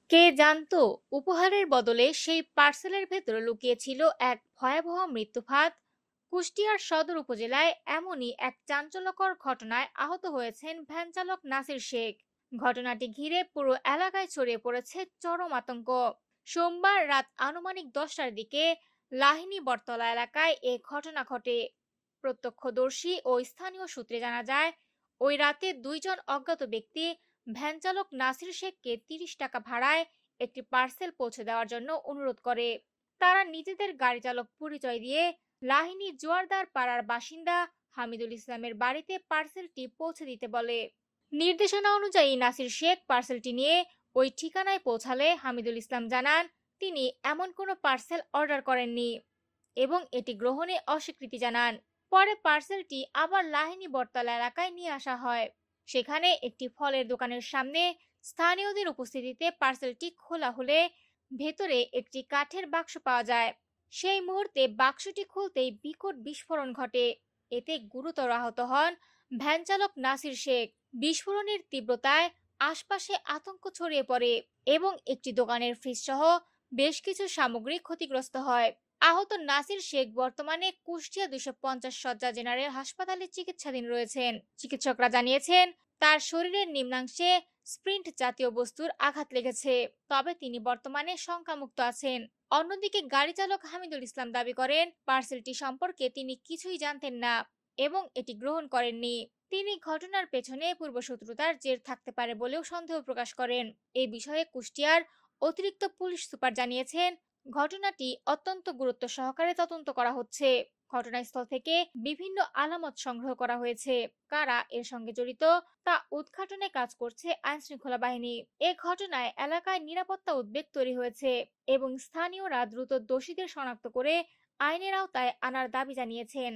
কে জানতো উপহারের বদলে সেই পার্সেলের ভেতরে লুকিয়ে ছিল এক ভয়াবহ মৃত্যুফাঁদ। কুষ্টিয়ার সদর উপজেলায় এমনই এক চাঞ্চল্যকর ঘটনায় আহত হয়েছেন ভ্যান চালক নাসির শেখ। ঘটনাটি ঘিরে পুরো এলাকায় ছড়িয়ে পড়েছে চরম আতঙ্ক। সোমবার রাত আনুমানিক 10টার দিকে লাহিনী বটতলা এলাকায় এ ঘটনা ঘটে। প্রত্যক্ষদর্শী ও স্থানীয় সূত্রে জানা যায়, ওই রাতে দুইজন অজ্ঞাত ব্যক্তি ভ্যান চালক নাসির শেখকে 30 টাকা ভাড়ায় একটি পার্সেল পৌঁছে দেওয়ার জন্য অনুরোধ করে। তারা নিজেদের গাড়ি চালক পরিচয় দিয়ে লাহিনী জোয়ারদার পাড়ার বাসিন্দা হামিদুল ইসলামের বাড়িতে পার্সেলটি পৌঁছে দিতে বলে। নির্দেশনা অনুযায়ী নাসির শেখ পার্সেলটি নিয়ে ওই ঠিকানায় পৌঁছালে হামিদুল ইসলাম জানান, তিনি এমন কোনো পার্সেল অর্ডার করেননি এবং এটি গ্রহণে অস্বীকৃতি জানান। পরে পার্সেলটি আবার লাহিনী বটতলা এলাকায় নিয়ে আসা হয়। সেখানে একটি ফলের দোকানের সামনে স্থানীয়দের উপস্থিতিতে পার্সেলটি খোলা হলে ভেতরে একটি কাঠের বাক্স পাওয়া যায়। সেই মুহূর্তে বাক্সটি খুলতেই বিকট বিস্ফোরণ ঘটে। এতে গুরুতর আহত হন ভ্যান চালক নাসির শেখ। বিস্ফোরণের তীব্রতায় আশপাশে আতঙ্ক ছড়িয়ে পড়ে এবং একটি দোকানের ফ্রিজ সহ বেশ কিছু সামগ্রী ক্ষতিগ্রস্ত হয়। আহত নাসির শেখ বর্তমানে কুষ্টিয়া 250 শয্যা জেনারেল হাসপাতালে চিকিৎসাধীন রয়েছেন। চিকিৎসকরা জানিয়েছেন, তার শরীরের নিম্নাংশে স্প্রিন্ট জাতীয় বস্তুর আঘাত লেগেছে, তবে তিনি বর্তমানে শঙ্কামুক্ত আছেন। অন্যদিকে গাড়ি চালক হামিদুল ইসলাম দাবি করেন, পার্সেলটি সম্পর্কে তিনি কিছুই জানতেন না এবং এটি গ্রহণ করেননি। তিনি ঘটনার পেছনে পূর্বশত্রুতার জের থাকতে পারে বলেও সন্দেহ প্রকাশ করেন। এই বিষয়ে কুষ্টিয়ার অতিরিক্ত পুলিশ সুপার জানিয়েছেন, ঘটনাটি অত্যন্ত গুরুত্ব সহকারে তদন্ত করা হচ্ছে। ঘটনাস্থল থেকে বিভিন্ন আলামত সংগ্রহ করা হয়েছে। কারা এর সঙ্গে জড়িত তা উদ্ঘাটনে কাজ করছে আইনশৃঙ্খলা বাহিনী। এ ঘটনায় এলাকায় নিরাপত্তা উদ্বেগ তৈরি হয়েছে এবং স্থানীয়রা দ্রুত দোষীদের শনাক্ত করে আইনের আওতায় আনার দাবি জানিয়েছেন।